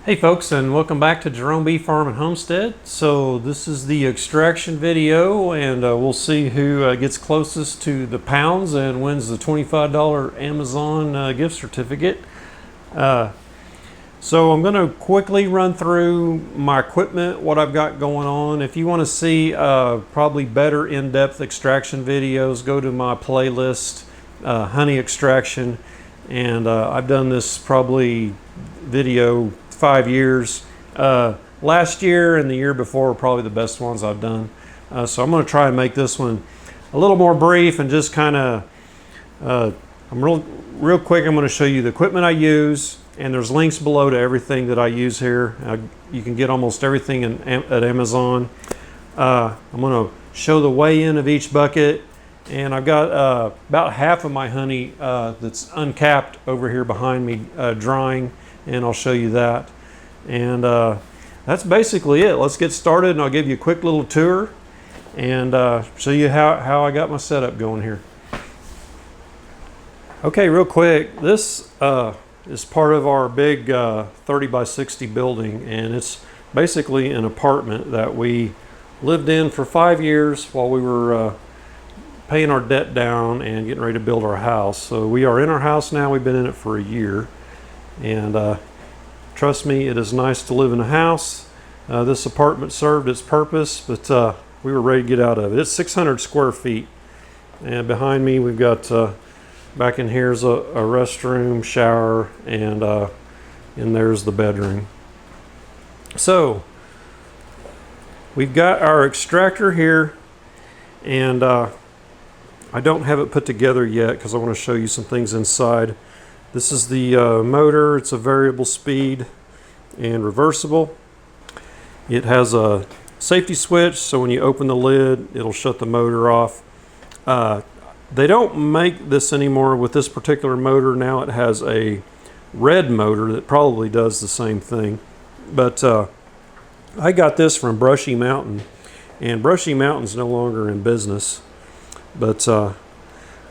Hey folks, and welcome back to Jerome Bee Farm and Homestead. So this is the extraction video, and we'll see who gets closest to the pounds and wins the $25 Amazon gift certificate. So I'm going to quickly run through my equipment, what I've got going on. If you want to see probably better in-depth extraction videos, go to my playlist, honey extraction, and I've done this probably video 5 years. Last year and the year before were probably the best ones I've done. So I'm going to try and make this one a little more brief and just kind of, I'm real quick. I'm going to show you the equipment I use, and there's links below to everything that I use here. You can get almost everything at Amazon. I'm going to show the weigh-in of each bucket, and I've got about half of my honey that's uncapped over here behind me drying, and I'll show you that. And that's basically it. Let's get started, and I'll give you a quick little tour and show you how I got my setup going here. Okay, real quick, this is part of our big 30 by 60 building, and it's basically an apartment that we lived in for 5 years while we were paying our debt down and getting ready to build our house. So we are in our house now. We've been in it for a year, and trust me, it is nice to live in a house. This apartment served its purpose, but we were ready to get out of it. It's 600 square feet, and behind me we've got back in here's a restroom, shower, and there's the bedroom. So we've got our extractor here, and I don't have it put together yet because I want to show you some things inside. This is the motor. It's a variable speed and reversible. It has a safety switch, so when you open the lid, it'll shut the motor off. They don't make this anymore with this particular motor. Now it has a red motor that probably does the same thing. But I got this from Brushy Mountain, and Brushy Mountain's no longer in business. But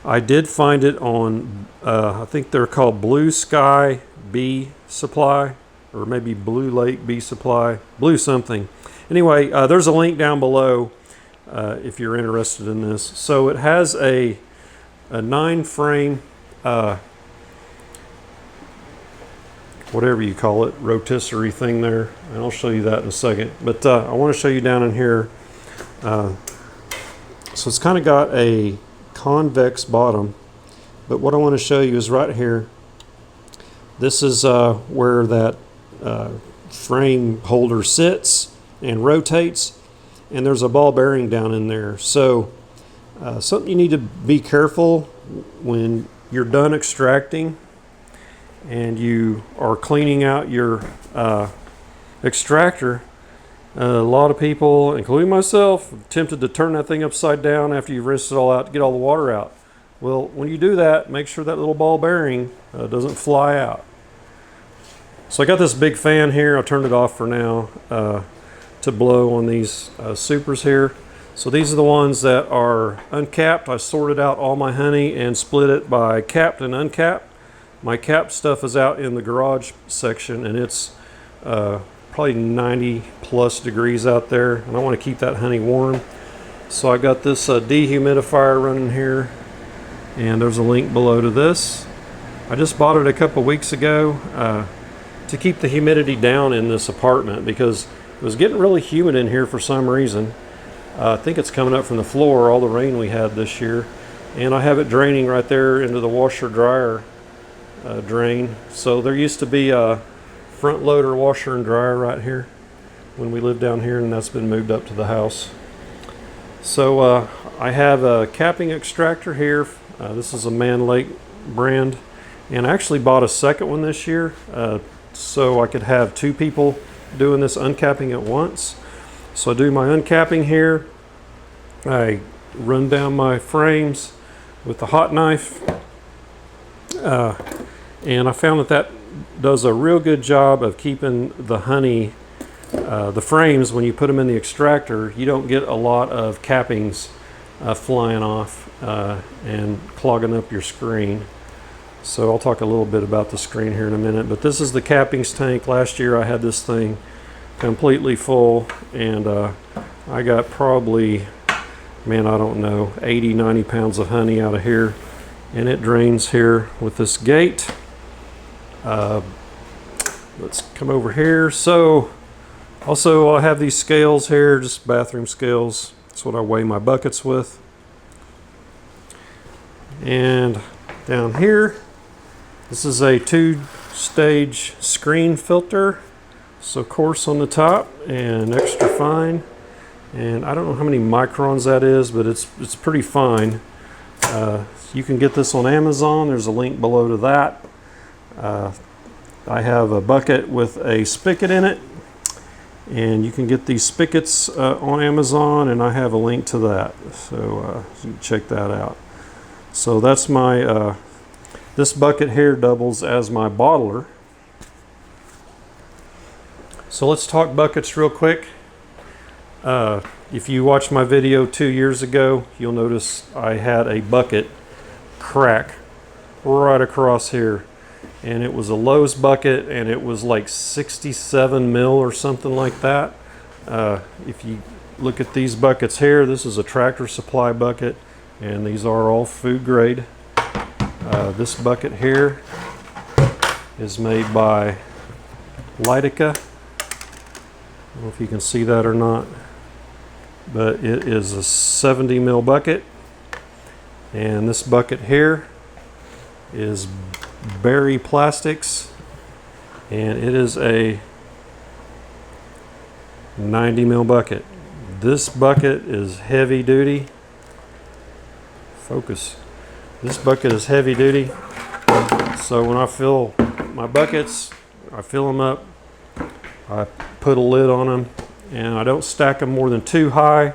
I did find it on, I think they're called Blue Sky Bee Supply, or maybe Blue Lake Bee Supply, Blue something. Anyway, there's a link down below if you're interested in this. So it has a 9-frame, whatever you call it, rotisserie thing there, and I'll show you that in a second. But I want to show you down in here. So it's kind of got a convex bottom, but what I want to show you is right here. This is where that frame holder sits and rotates, and there's a ball bearing down in there. So something you need to be careful when you're done extracting and you are cleaning out your extractor. A lot of people, including myself, are tempted to turn that thing upside down after you've rinsed it all out to get all the water out. Well, when you do that, make sure that little ball bearing doesn't fly out. So I got this big fan here. I turned it off for now to blow on these supers here. So these are the ones that are uncapped. I sorted out all my honey and split it by capped and uncapped. My capped stuff is out in the garage section, and it's probably 90 plus degrees out there, and I want to keep that honey warm. So I got this dehumidifier running here, and there's a link below to this. I just bought it a couple weeks ago to keep the humidity down in this apartment because it was getting really humid in here for some reason. I think it's coming up from the floor, all the rain we had this year, and I have it draining right there into the washer dryer drain. So there used to be a front loader washer and dryer right here when we lived down here, and that's been moved up to the house. So I have a capping extractor here. This is a Man Lake brand, and I actually bought a second one this year so I could have 2 people doing this uncapping at once. So I do my uncapping here. I run down my frames with the hot knife, and I found that does a real good job of keeping the honey, the frames, when you put them in the extractor, you don't get a lot of cappings flying off and clogging up your screen. So I'll talk a little bit about the screen here in a minute, but this is the cappings tank. Last year I had this thing completely full, and I got probably, man, I don't know, 80-90 pounds of honey out of here, and it drains here with this gate. Let's come over here. So also I have these scales here, just bathroom scales. That's what I weigh my buckets with. And down here, this is a 2-stage screen filter. So coarse on the top and extra fine. And I don't know how many microns that is, but it's pretty fine. You can get this on Amazon. There's a link below to that. I have a bucket with a spigot in it, and you can get these spigots on Amazon, and I have a link to that. So you can check that out. So that's my, this bucket here doubles as my bottler. So let's talk buckets real quick. If you watched my video 2 years ago, you'll notice I had a bucket crack right across here. And it was a Lowe's bucket, and it was like 67 mil or something like that. If you look at these buckets here, this is a Tractor Supply bucket, and these are all food grade. This bucket here is made by Litica. I don't know if you can see that or not, but it is a 70 mil bucket. And this bucket here is Berry Plastics, and it is a 90 mil bucket. This bucket is heavy duty. Focus. This bucket is heavy duty. So when I fill my buckets, I fill them up, I put a lid on them, and I don't stack them more than 2 high.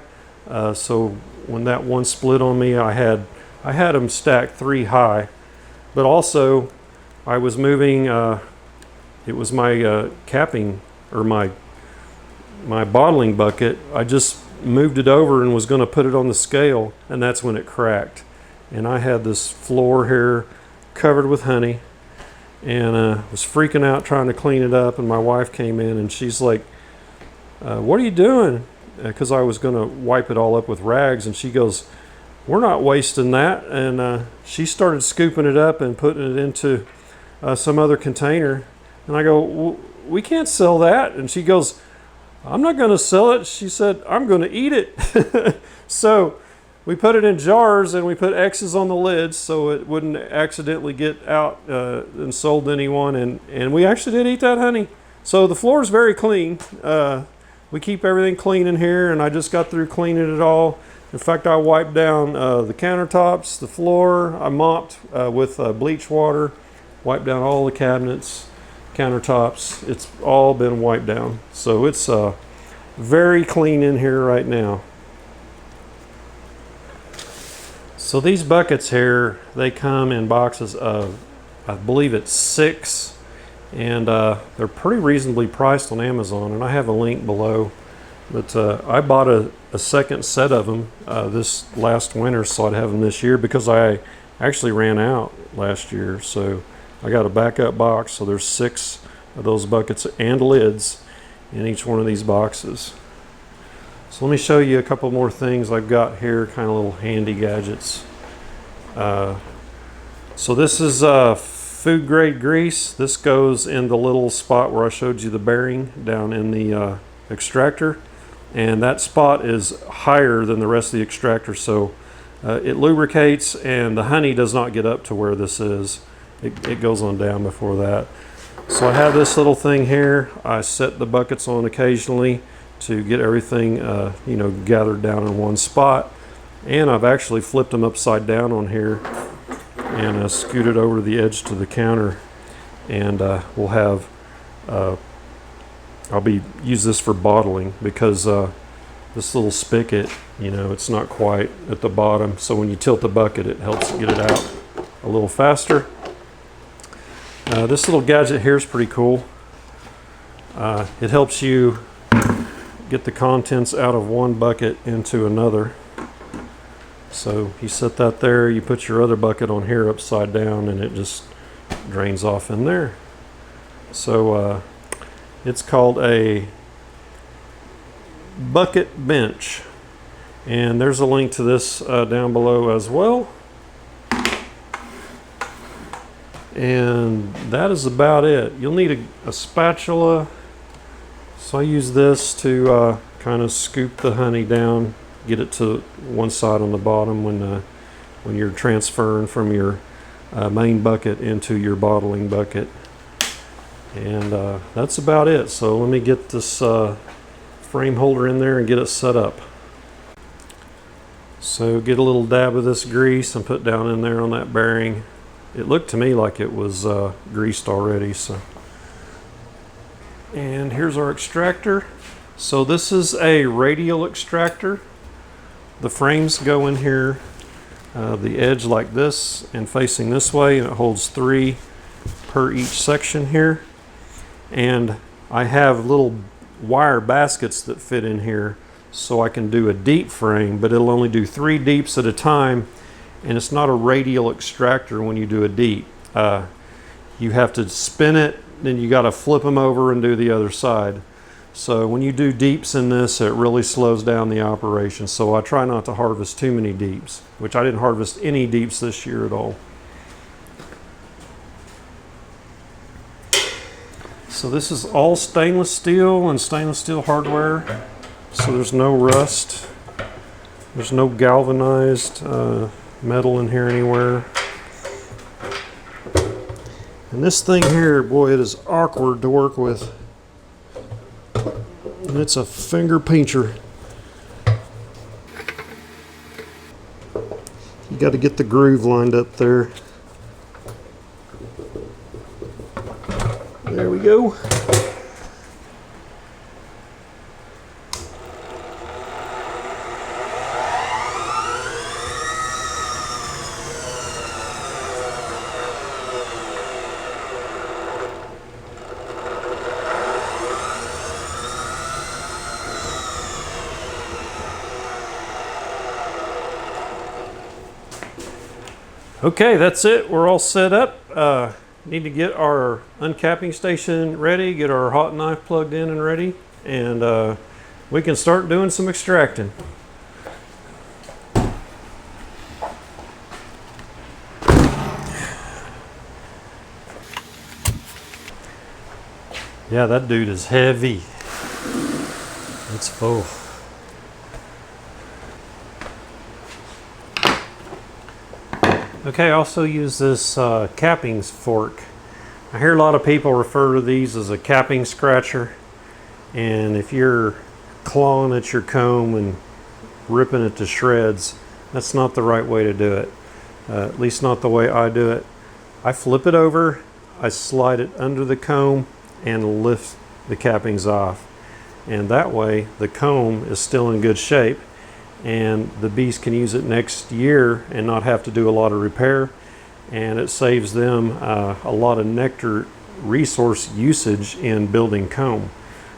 So when that one split on me, I had them stacked 3 high. But also, I was moving, it was my capping, or my bottling bucket. I just moved it over and was going to put it on the scale, and that's when it cracked. And I had this floor here covered with honey, and was freaking out trying to clean it up, and my wife came in, and she's like, what are you doing? Because I was going to wipe it all up with rags, and she goes, we're not wasting that. And she started scooping it up and putting it into some other container. And I go, we can't sell that. And she goes, I'm not going to sell it. She said, I'm going to eat it. So we put it in jars, and we put X's on the lids so it wouldn't accidentally get out and sold to anyone. And we actually did eat that honey. So the floor is very clean. We keep everything clean in here, and I just got through cleaning it all. In fact, I wiped down the countertops, the floor. I mopped with bleach water, wiped down all the cabinets, countertops. It's all been wiped down. So it's very clean in here right now. So these buckets here, they come in boxes of, I believe it's 6, and they're pretty reasonably priced on Amazon, and I have a link below. But I bought a second set of them this last winter, so I'd have them this year, because I actually ran out last year. So I got a backup box, so there's 6 of those buckets and lids in each one of these boxes. So let me show you a couple more things I've got here, kind of little handy gadgets. So this is food grade grease. This goes in the little spot where I showed you the bearing down in the extractor. And that spot is higher than the rest of the extractor, so it lubricates, and the honey does not get up to where this is. It goes on down before that. So I have this little thing here. I set the buckets on occasionally to get everything gathered down in one spot. And I've actually flipped them upside down on here and scooted over to the edge to the counter. And we'll have use this for bottling, because this little spigot, it's not quite at the bottom. So when you tilt the bucket, it helps get it out a little faster. This little gadget here is pretty cool. It helps you get the contents out of one bucket into another. So you set that there, you put your other bucket on here upside down, and it just drains off in there. So it's called a bucket bench, and there's a link to this down below as well. And that is about it. You'll need a spatula, so I use this to kind of scoop the honey down, get it to one side on the bottom when you're transferring from your main bucket into your bottling bucket. And that's about it. So let me get this frame holder in there and get it set up. So get a little dab of this grease and put down in there on that bearing. It looked to me like it was greased already. And here's our extractor. So this is a radial extractor. The frames go in here, the edge like this and facing this way, and it holds 3 per each section here. And I have little wire baskets that fit in here, so I can do a deep frame, but it'll only do 3 deeps at a time. And it's not a radial extractor when you do a deep. You have to spin it, then you got to flip them over and do the other side. So when you do deeps in this, it really slows down the operation. So I try not to harvest too many deeps, which I didn't harvest any deeps this year at all. So this is all stainless steel and stainless steel hardware. So there's no rust. There's no galvanized metal in here anywhere. And this thing here, boy, it is awkward to work with. And it's a finger pincher. You got to get the groove lined up there. There we go. Okay, that's it. We're all set up. Need to get our uncapping station ready, get our hot knife plugged in and ready, and we can start doing some extracting. Yeah, that dude is heavy. It's full. Okay, I also use this capping fork. I hear a lot of people refer to these as a capping scratcher, and if you're clawing at your comb and ripping it to shreds, that's not the right way to do it. At least not the way I do it. I flip it over, I slide it under the comb and lift the cappings off, and that way the comb is still in good shape and the bees can use it next year and not have to do a lot of repair, and it saves them a lot of nectar resource usage in building comb.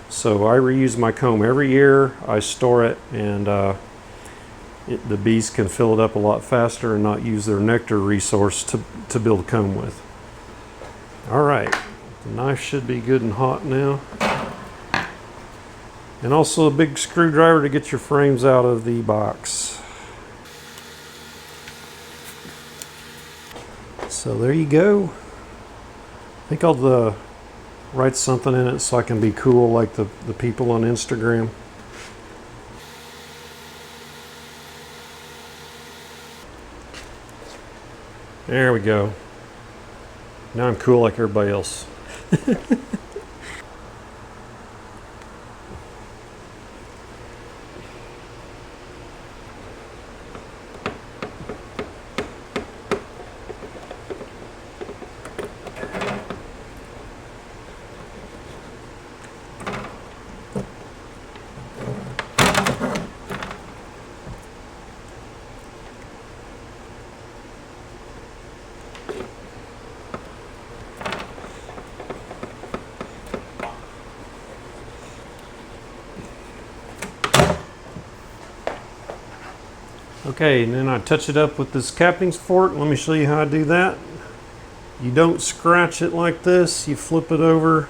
So I reuse my comb every year, I store it, and the bees can fill it up a lot faster and not use their nectar resource to build comb with. All right, the knife should be good and hot now. And also a big screwdriver to get your frames out of the box. So there you go. I think I'll write something in it so I can be cool like the people on Instagram. There we go. Now I'm cool like everybody else. Okay, and then I touch it up with this capping fork. Let me show you how I do that. You don't scratch it like this. You flip it over.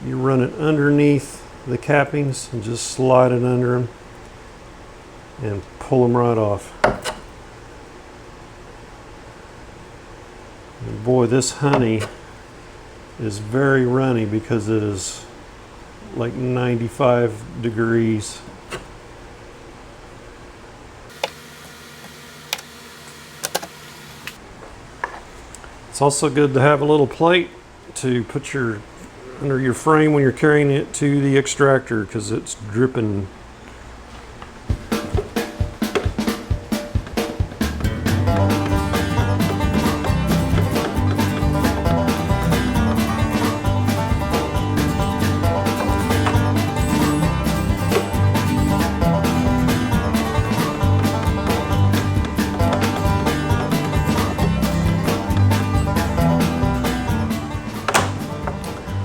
You run it underneath the cappings and just slide it under them and pull them right off. And boy, this honey is very runny because it is like 95 degrees. It's also good to have a little plate to put under your frame when you're carrying it to the extractor, because it's dripping.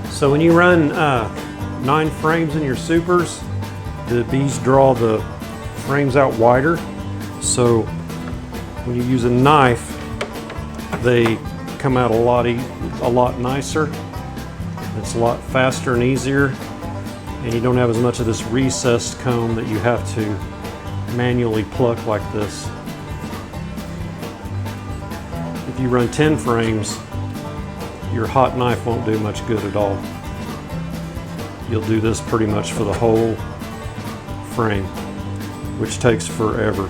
So when you run 9 frames in your supers, the bees draw the frames out wider. So when you use a knife, they come out a lot nicer. It's a lot faster and easier, and you don't have as much of this recessed comb that you have to manually pluck like this. If you run 10 frames, your hot knife won't do much good at all. You'll do this pretty much for the whole frame, which takes forever.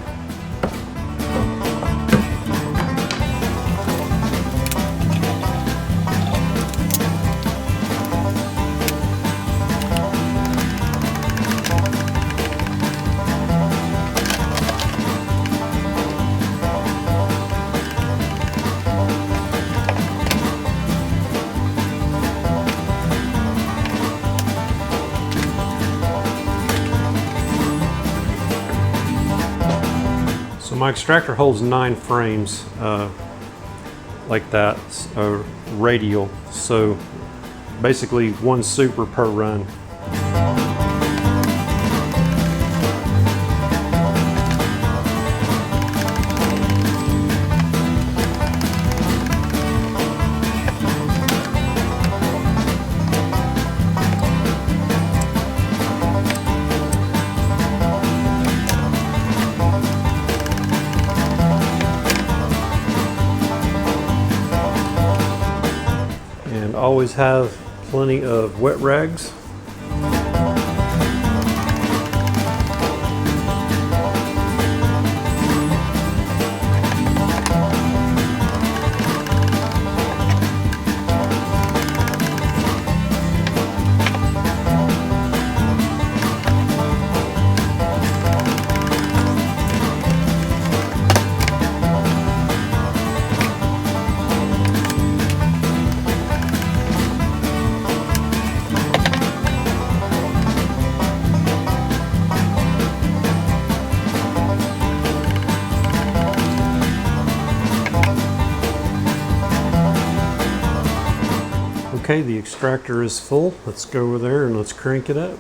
My extractor holds 9 frames like that, radial, so basically 1 super per run. Always have plenty of wet rags. Okay, the extractor is full. Let's go over there and let's crank it up.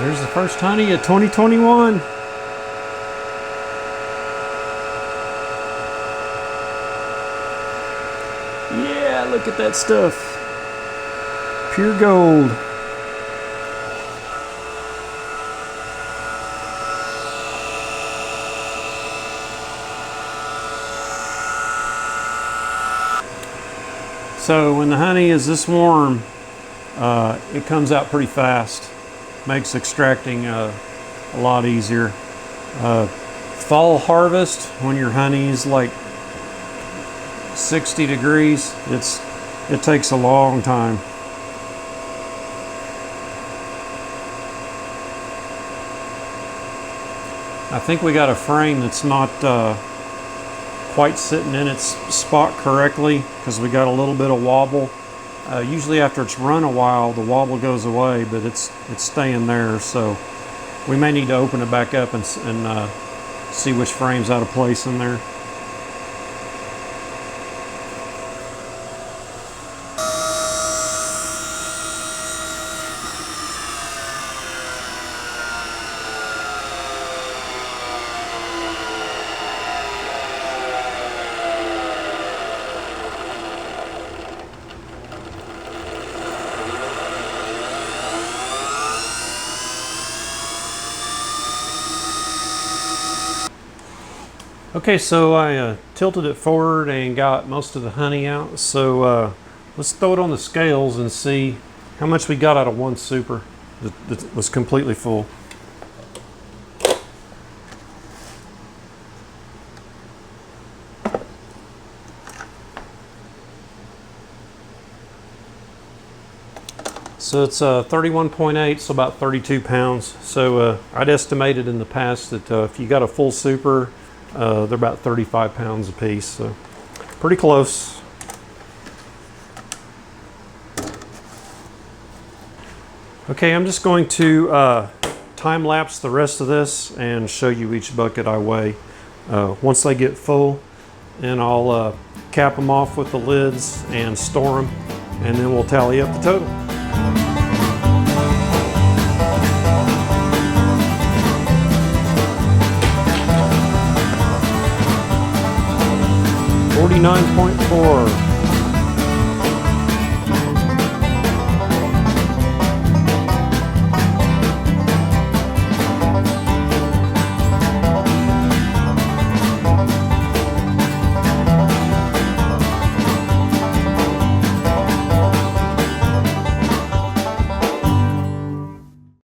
There's the first honey of 2021. Yeah, look at that stuff. Pure gold. So when the honey is this warm, it comes out pretty fast. Makes extracting a lot easier. Fall harvest, when your honey is like 60 degrees, it takes a long time. I think we got a frame that's not quite sitting in its spot correctly because we got a little bit of wobble. Usually after it's run a while, the wobble goes away, but it's staying there, so we may need to open it back up and see which frame's out of place in there. Okay, so I tilted it forward and got most of the honey out. So let's throw it on the scales and see how much we got out of one super that was completely full. So it's 31.8, so about 32 pounds. So I'd estimated in the past that if you got a full super, they're about 35 pounds a piece. So pretty close. Okay, I'm just going to time lapse the rest of this and show you each bucket I weigh once they get full, and I'll cap them off with the lids and store them, and then we'll tally up the total. 49.4.